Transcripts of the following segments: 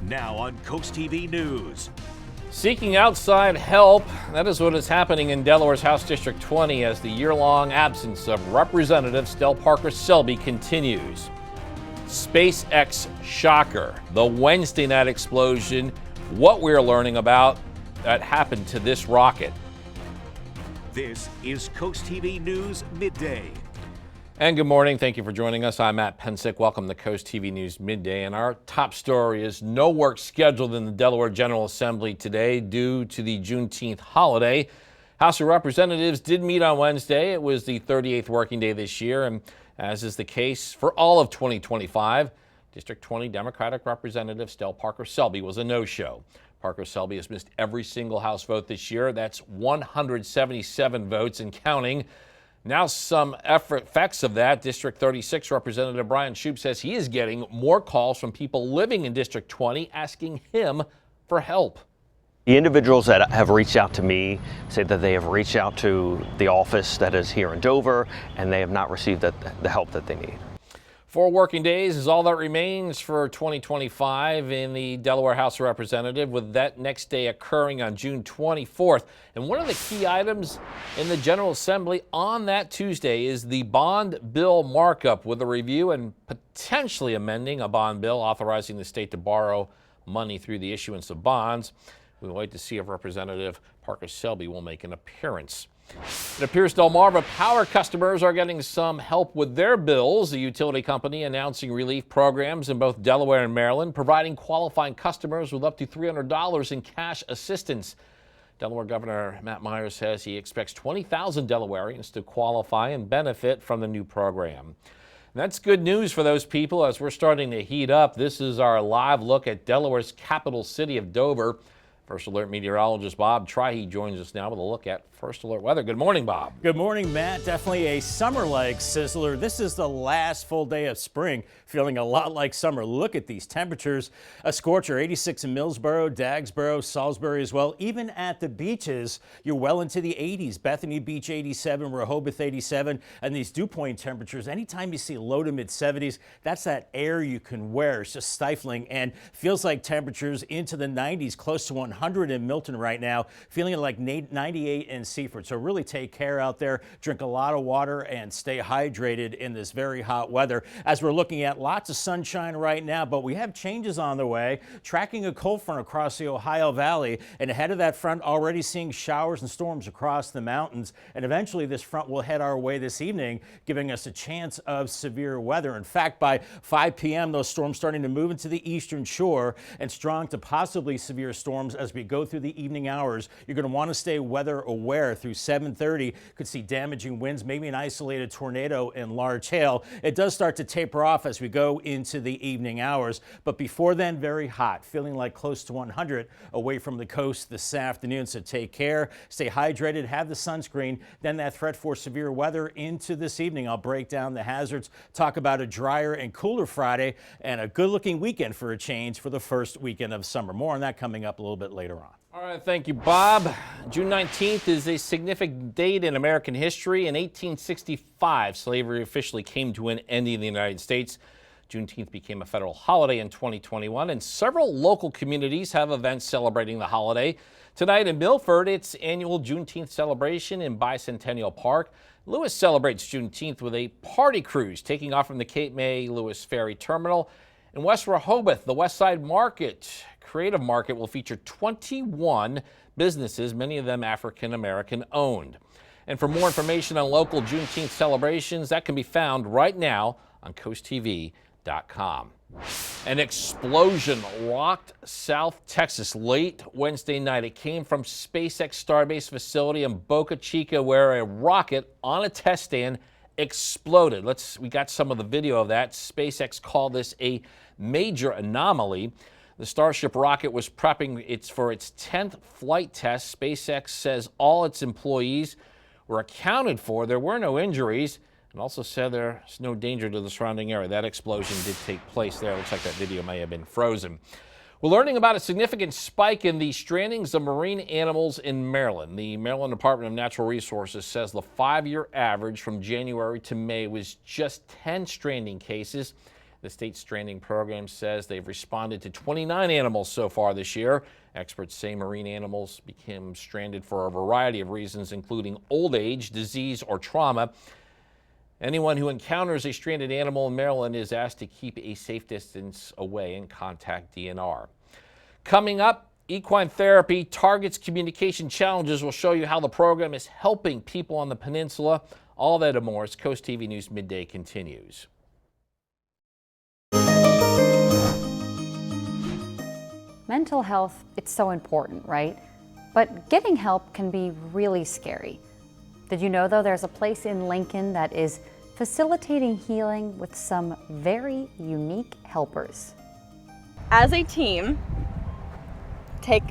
Now on CoastTV News. Seeking outside help, that is what is happening in Delaware's House District 20 as the year-long absence of Representative Del Parker Selby continues. SpaceX shocker, the Wednesday night explosion, what we're learning about that happened to this rocket. This is CoastTV News Midday. And good morning. Thank you for joining us. I'm Matt Pensick. Welcome to CoastTV News Midday. And our top story is no work scheduled in the Delaware General Assembly today due to the Juneteenth holiday. House of Representatives did meet on Wednesday. It was the 38th working day this year. And as is the case for all of 2025, District 20 Democratic Representative Del Parker Selby was a no-show. Parker Selby has missed every single House vote this year. That's 177 votes and counting. Now some effects of that. District 36 Representative Brian Shoup says he is getting more calls from people living in District 20 asking him for help. The individuals that have reached out to me say that they have reached out to the office that is here in Dover and they have not received the help that they need. 4 working days is all that remains for 2025 in the Delaware House of Representatives, with that next day occurring on June 24th. And one of the key items in the General Assembly on that Tuesday is the bond bill markup, with a review and potentially amending a bond bill authorizing the state to borrow money through the issuance of bonds. We'll wait to see if Representative Parker Selby will make an appearance. It appears Delmarva power customers are getting some help with their bills. The utility company announcing relief programs in both Delaware and Maryland, providing qualifying customers with up to $300 in cash assistance. Delaware Governor Matt Myers says he expects 20,000 Delawareans to qualify and benefit from the new program. And that's good news for those people as we're starting to heat up. This is our live look at Delaware's capital city of Dover. First Alert meteorologist Bob Trihey joins us now with a look at First Alert weather. Good morning, Bob. Good morning, Matt. Definitely a summer-like sizzler. This is the last full day of spring, feeling a lot like summer. Look at these temperatures. A scorcher, 86 in Millsboro, Dagsboro, Salisbury as well. Even at the beaches, you're well into the 80s. Bethany Beach, 87, Rehoboth, 87. And these dew point temperatures, anytime you see low to mid-70s, that's that air you can wear. It's just stifling and feels like temperatures into the 90s, close to 100 in Milton right now, feeling like 98 in Seaford. So really take care out there, drink a lot of water and stay hydrated in this very hot weather. As we're looking at lots of sunshine right now, but we have changes on the way. Tracking a cold front across the Ohio Valley, and ahead of that front already seeing showers and storms across the mountains. And eventually this front will head our way this evening, giving us a chance of severe weather. In fact, by 5 p.m. those storms starting to move into the eastern shore and strong to possibly severe storms as we go through the evening hours. You're going to want to stay weather aware through 7:30. Could see damaging winds, maybe an isolated tornado and large hail. It does start to taper off as we go into the evening hours, but before then, very hot, feeling like close to 100 away from the coast this afternoon. So take care, stay hydrated, have the sunscreen. Then that threat for severe weather into this evening. I'll break down the hazards, talk about a drier and cooler Friday, and a good-looking weekend for a change for the first weekend of summer. More on that coming up a little bit later on. All right, thank you, Bob. June 19th is a significant date in American history. In 1865, slavery officially came to an end in the United States. Juneteenth became a federal holiday in 2021, and several local communities have events celebrating the holiday. Tonight in Milford, it's annual Juneteenth celebration in Bicentennial Park. Lewis celebrates Juneteenth with a party cruise taking off from the Cape May Lewis Ferry Terminal. In West Rehoboth, the West Side Market, Creative Market, will feature 21 businesses, many of them African-American owned. And for more information on local Juneteenth celebrations, that can be found right now on CoastTV.com. An explosion rocked South Texas late Wednesday night. It came from SpaceX Starbase facility in Boca Chica, where a rocket on a test stand exploded. We got some of the video of that. SpaceX called this a major anomaly. The Starship rocket was prepping for its 10th flight test. SpaceX says all its employees were accounted for. There were no injuries, and also said there's no danger to the surrounding area. That explosion did take place there. Looks like that video may have been frozen. We're learning about a significant spike in the strandings of marine animals in Maryland. The Maryland Department of Natural Resources says the 5-year average from January to May was just 10 stranding cases. The state stranding program says they've responded to 29 animals so far this year. Experts say marine animals become stranded for a variety of reasons, including old age, disease, or trauma. Anyone who encounters a stranded animal in Maryland is asked to keep a safe distance away and contact DNR. Coming up, Equine Therapy Targets Communication Challenges will show you how the program is helping people on the peninsula. All that and more as Coast TV News Midday continues. Mental health, it's so important, right? But getting help can be really scary. Did you know, though, there's a place in Lincoln that is facilitating healing with some very unique helpers? As a team, take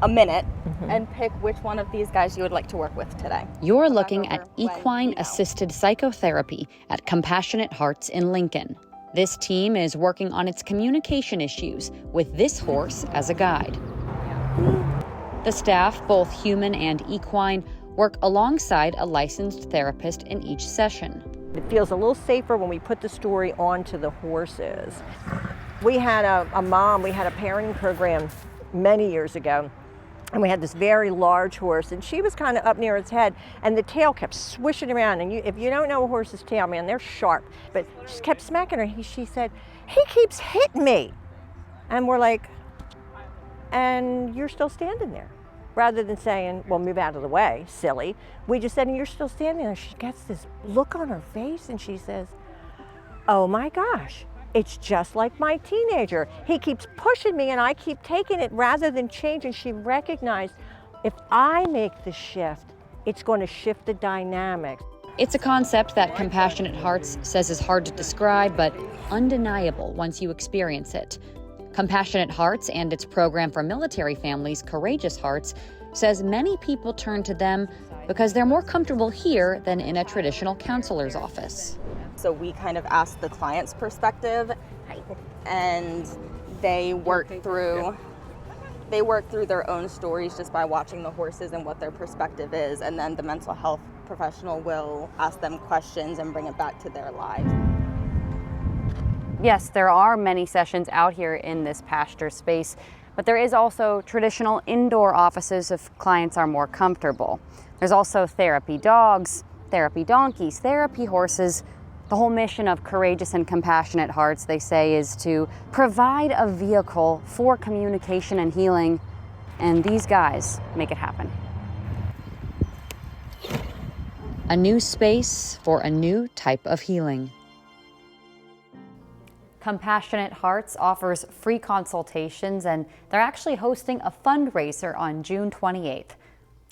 a minute and pick which one of these guys you would like to work with today. You're looking at equine-assisted psychotherapy at Compassionate Hearts in Lincoln. This team is working on its communication issues with this horse as a guide. The staff, both human and equine, work alongside a licensed therapist in each session. It feels a little safer when we put the story onto the horses. We had a parenting program many years ago, and we had this very large horse, and she was kind of up near its head, and the tail kept swishing around. And if you don't know a horse's tail, man, they're sharp. But she kept smacking her. She said, "He keeps hitting me," and we're like, "And you're still standing there." Rather than saying, "Well, move out of the way, silly," we just said, "And you're still standing there." She gets this look on her face, and she says, "Oh my gosh. It's just like my teenager. He keeps pushing me and I keep taking it rather than changing." She recognized, if I make the shift, it's going to shift the dynamic. It's a concept that Compassionate Hearts says is hard to describe, but undeniable once you experience it. Compassionate Hearts and its program for military families, Courageous Hearts, says many people turn to them because they're more comfortable here than in a traditional counselor's office. So we kind of ask the client's perspective, and they work through their own stories just by watching the horses and what their perspective is, and then the mental health professional will ask them questions and bring it back to their lives. Yes, there are many sessions out here in this pasture space, but there is also traditional indoor offices if clients are more comfortable. There's also therapy dogs, therapy donkeys, therapy horses. The whole mission of Courageous and Compassionate Hearts, they say, is to provide a vehicle for communication and healing, and these guys make it happen. A new space for a new type of healing. Compassionate Hearts offers free consultations, and they're actually hosting a fundraiser on June 28th.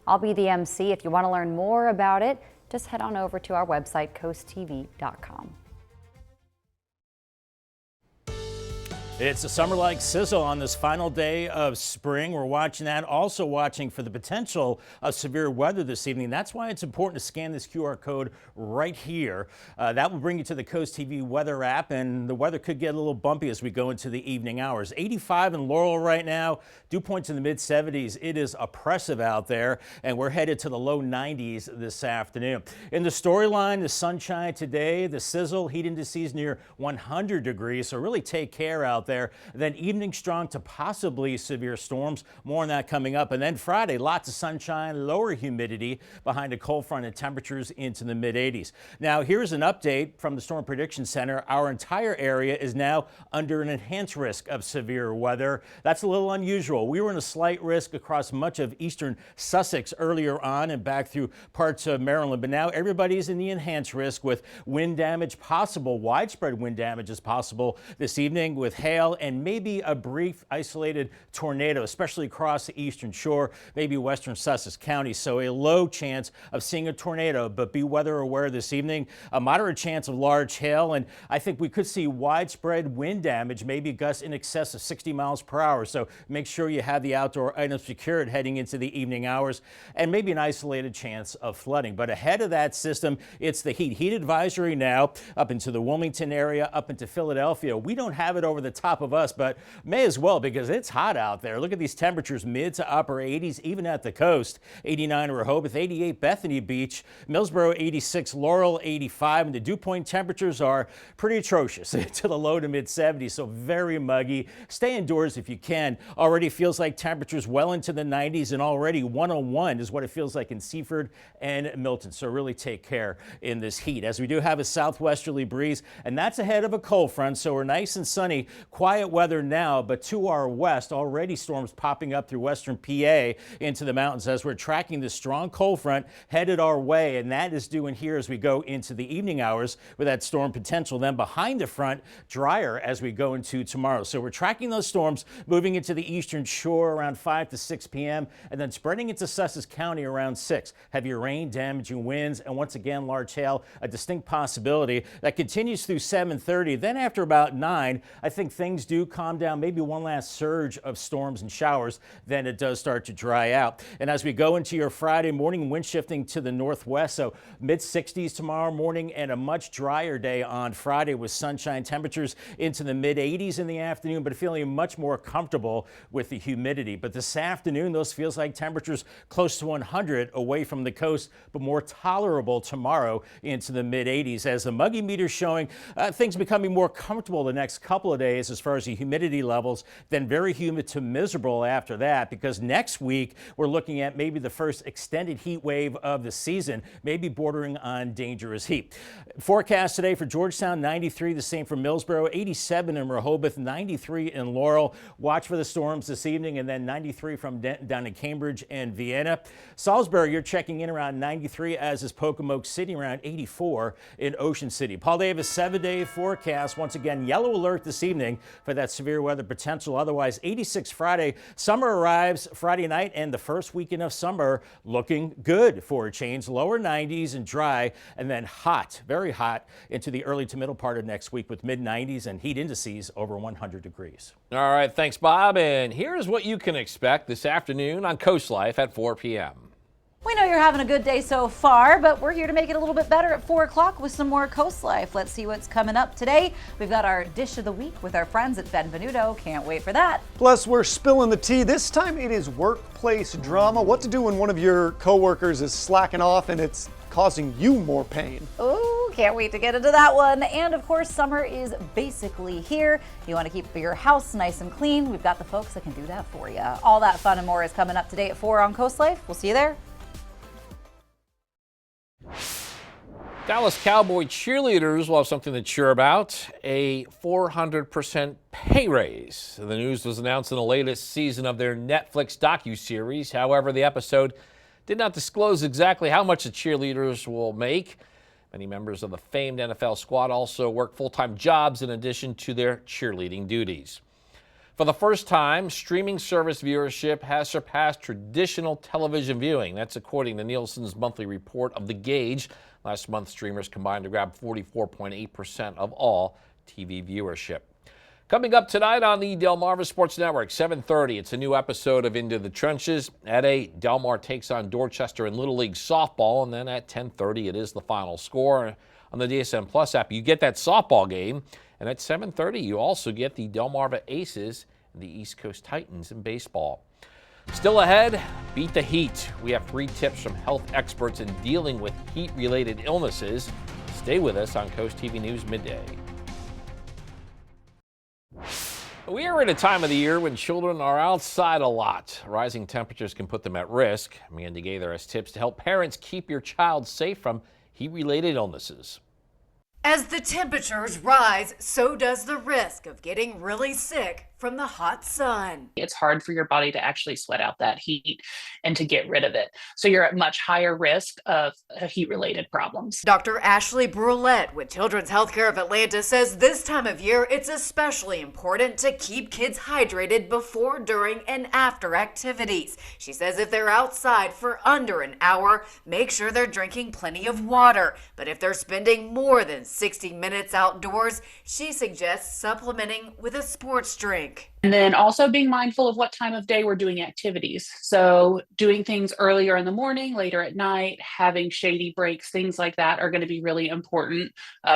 I'll be the MC. If you want to learn more about it, just head on over to our website, CoastTV.com. It's a summer-like sizzle on this final day of spring. We're watching that, also watching for the potential of severe weather this evening. That's why it's important to scan this QR code right here. That will bring you to the Coast TV weather app, and the weather could get a little bumpy as we go into the evening hours. 85 in Laurel right now, dew points in the mid-70s. It is oppressive out there, and we're headed to the low 90s this afternoon. In the storyline, the sunshine today, the sizzle, heat indices near 100 degrees, so really take care out there. Then evening strong to possibly severe storms. More on that coming up. And then Friday, lots of sunshine, lower humidity behind a cold front and temperatures into the mid-80s. Now, here's an update from the Storm Prediction Center. Our entire area is now under an enhanced risk of severe weather. That's a little unusual. We were in a slight risk across much of eastern Sussex earlier on and back through parts of Maryland. But now everybody's in the enhanced risk with wind damage possible. Widespread wind damage is possible this evening with hail and maybe a brief isolated tornado, especially across the eastern shore, maybe western Sussex County. So a low chance of seeing a tornado, but be weather aware this evening. A moderate chance of large hail, and I think we could see widespread wind damage, maybe gusts in excess of 60 miles per hour. So make sure you have the outdoor items secured heading into the evening hours, and maybe an isolated chance of flooding. But ahead of that system, it's the heat advisory now up into the Wilmington area, up into Philadelphia. We don't have it over the top top of us, but may as well because it's hot out there. Look at these temperatures, mid to upper 80s, even at the coast. 89 Rehoboth, 88 Bethany Beach, Millsboro 86, Laurel 85, and the dew point temperatures are pretty atrocious to the low to mid 70s, so very muggy. Stay indoors if you can. Already feels like temperatures well into the 90s, and already 101 is what it feels like in Seaford and Milton, so really take care in this heat. As we do have a southwesterly breeze, and that's ahead of a cold front, so we're nice and sunny, quiet weather now, but to our west, already storms popping up through western PA into the mountains as we're tracking this strong cold front headed our way, and that is due in here as we go into the evening hours with that storm potential. Then behind the front, drier as we go into tomorrow. So we're tracking those storms moving into the eastern shore around 5 to 6 p.m. and then spreading into Sussex County around 6. Heavy rain, damaging winds, and once again, large hail, a distinct possibility that continues through 7:30. Then after about 9, I think things do calm down, maybe one last surge of storms and showers, then it does start to dry out. And as we go into your Friday morning, wind shifting to the northwest, so mid 60s tomorrow morning and a much drier day on Friday with sunshine, temperatures into the mid 80s in the afternoon, but feeling much more comfortable with the humidity. But this afternoon, those feels like temperatures close to 100 away from the coast, but more tolerable tomorrow into the mid 80s as the muggy meter showing things becoming more comfortable the next couple of days as far as the humidity levels, then very humid to miserable after that, because next week we're looking at maybe the first extended heat wave of the season, maybe bordering on dangerous heat. Forecast today for Georgetown, 93, the same for Millsboro, 87 in Rehoboth, 93 in Laurel. Watch for the storms this evening, and then 93 from Denton down in Cambridge and Vienna. Salisbury, you're checking in around 93, as is Pocomoke City, around 84 in Ocean City. Paul Davis, 7-day forecast. Once again, yellow alert this evening for that severe weather potential. Otherwise, 86 Friday. Summer arrives Friday night, and the first weekend of summer looking good for a change. Lower 90s and dry, and then hot, very hot into the early to middle part of next week with mid 90s and heat indices over 100 degrees. All right, thanks, Bob. And here's what you can expect this afternoon on Coast Life at 4 p.m. We know you're having a good day so far, but we're here to make it a little bit better at 4 o'clock with some more Coast Life. Let's see what's coming up today. We've got our dish of the week with our friends at Benvenuto. Can't wait for that. Plus, we're spilling the tea. This time it is workplace drama. What to do when one of your coworkers is slacking off and it's causing you more pain. Ooh, can't wait to get into that one. And of course, summer is basically here. You want to keep your house nice and clean. We've got the folks that can do that for you. All that fun and more is coming up today at 4 on Coast Life. We'll see you there. Dallas Cowboy cheerleaders will have something to cheer about, a 400% pay raise. The news was announced in the latest season of their Netflix docuseries. However, the episode did not disclose exactly how much the cheerleaders will make. Many members of the famed NFL squad also work full-time jobs in addition to their cheerleading duties. For the first time, streaming service viewership has surpassed traditional television viewing. That's according to Nielsen's monthly report of The Gauge. Last month, streamers combined to grab 44.8% of all TV viewership. Coming up tonight on the Delmarva Sports Network, 7:30, it's a new episode of Into the Trenches. At 8, Delmar takes on Dorchester in Little League softball, and then at 10:30, it is the final score. On the DSM Plus app, you get that softball game, and at 7:30, you also get the Delmarva Aces and the East Coast Titans in baseball. Still ahead, beat the heat. We have 3 tips from health experts in dealing with heat-related illnesses. Stay with us on Coast TV News Midday. We are at a time of the year when children are outside a lot. Rising temperatures can put them at risk. Amanda Gaither has tips to help parents keep your child safe from heat-related illnesses. As the temperatures rise, so does the risk of getting really sick from the hot sun. It's hard for your body to actually sweat out that heat and to get rid of it. So you're at much higher risk of heat-related problems. Dr. Ashley Brulette with Children's Healthcare of Atlanta says this time of year, it's especially important to keep kids hydrated before, during, and after activities. She says if they're outside for under an hour, make sure they're drinking plenty of water. But if they're spending more than 60 minutes outdoors, she suggests supplementing with a sports drink. And then also being mindful of what time of day we're doing activities. So doing things earlier in the morning, later at night, having shady breaks, things like that are going to be really important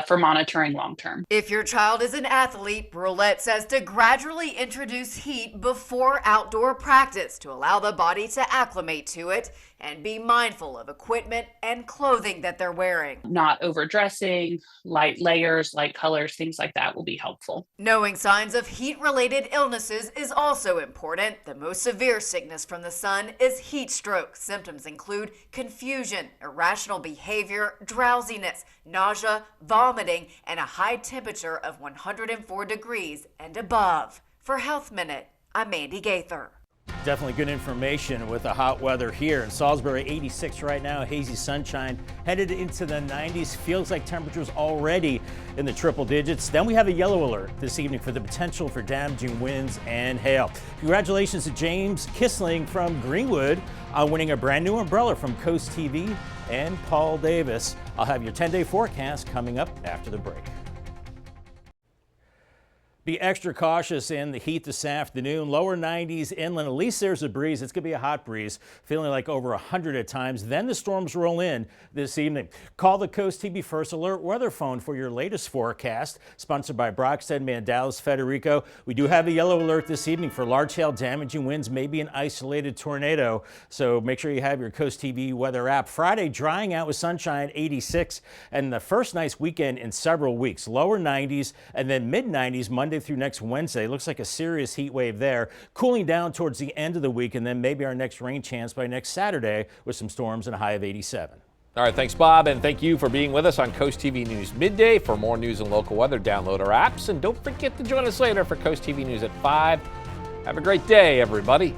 for monitoring long term. If your child is an athlete, Brulette says to gradually introduce heat before outdoor practice to allow the body to acclimate to it and be mindful of equipment and clothing that they're wearing. Not overdressing, light layers, light colors, things like that will be helpful. Knowing signs of heat-related illnesses is also important. The most severe sickness from the sun is heat stroke. Symptoms include confusion, irrational behavior, drowsiness, nausea, vomiting, and a high temperature of 104 degrees and above. For Health Minute, I'm Mandy Gaither. Definitely good information with the hot weather here in Salisbury. 86 right now, hazy sunshine, headed into the 90s. Feels like temperatures already in the triple digits. Then we have a yellow alert this evening for the potential for damaging winds and hail. Congratulations to James Kissling from Greenwood on winning a brand new umbrella from CoastTV, and Paul Davis. I'll have your 10-day forecast coming up after the break. Be extra cautious in the heat this afternoon. Lower 90s inland. At least there's a breeze. It's going to be a hot breeze, feeling like over 100 at times. Then the storms roll in this evening. Call the CoastTV First Alert weather phone for your latest forecast. Sponsored by Brockstead, Mandalis, Federico. We do have a yellow alert this evening for large hail, damaging winds, maybe an isolated tornado. So make sure you have your CoastTV weather app. Friday, drying out with sunshine, 86. And the first nice weekend in several weeks. Lower 90s and then mid 90s Monday through next Wednesday. Looks like a serious heat wave there. Cooling down towards the end of the week, and then maybe our next rain chance by next Saturday with some storms and a high of 87. All right, thanks, Bob, and thank you for being with us on Coast TV News Midday. For more news and local weather, download our apps, and don't forget to join us later for Coast TV News at 5. Have a great day, everybody.